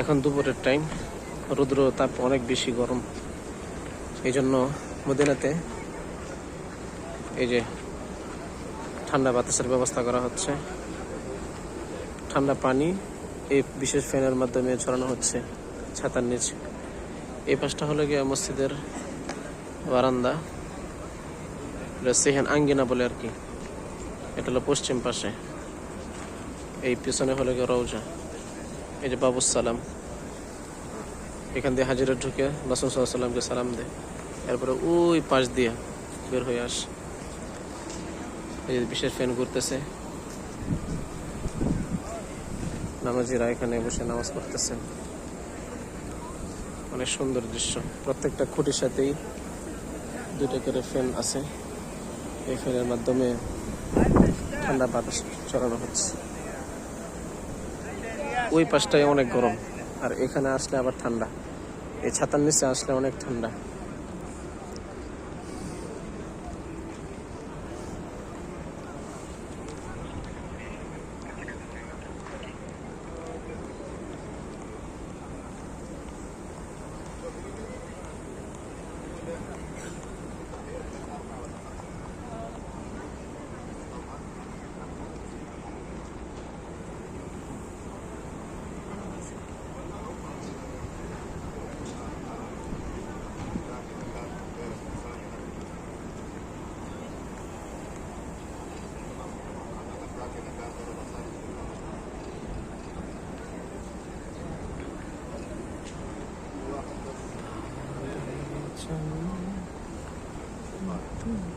এখন দুপুরের টাইম, রৌদ্র তাপ অনেক বেশি গরম, এই জন্য মদিনাতে এই যে ঠান্ডা বাতাসের ব্যবস্থা করা হচ্ছে। ঠান্ডা পানি এই বিশেষ ফ্যানের মাধ্যমে ছড়ানো হচ্ছে ছাতার নিচে। এই পাশটা হলো গিয়ে মসজিদের বারান্দা, সেহান আঙ্গিনা বলে আর কি। এটা হলো পশ্চিম পাশে। এই পিছনে হলো গিয়ে রওজা। এই যে বাবুস সালাম, এখান দিয়ে হাজিরা ঢুকে রাসূল সাল্লাল্লাহু আলাইহি ওয়াসাল্লামকে সালাম দেয়, এরপরে ওই পাশ দিয়ে বের হয়ে আসে। এই যে বিশেষ ফ্যান ঘুরতেছে, নামাজিরা এখানে বসে নামাজ পড়তেছে। অনেক সুন্দর দৃশ্য। প্রত্যেকটা খুঁটির সাথেই দুইটা করে ফ্যান আছে। এই ফ্যানের মাধ্যমে ঠান্ডা বাতাস ছড়ানো হচ্ছে। ওই পাশটায় অনেক গরম, আর এখানে আসলে আবার ঠান্ডা। এই ছাতার নিচে আসলে অনেক ঠান্ডা। Thank you.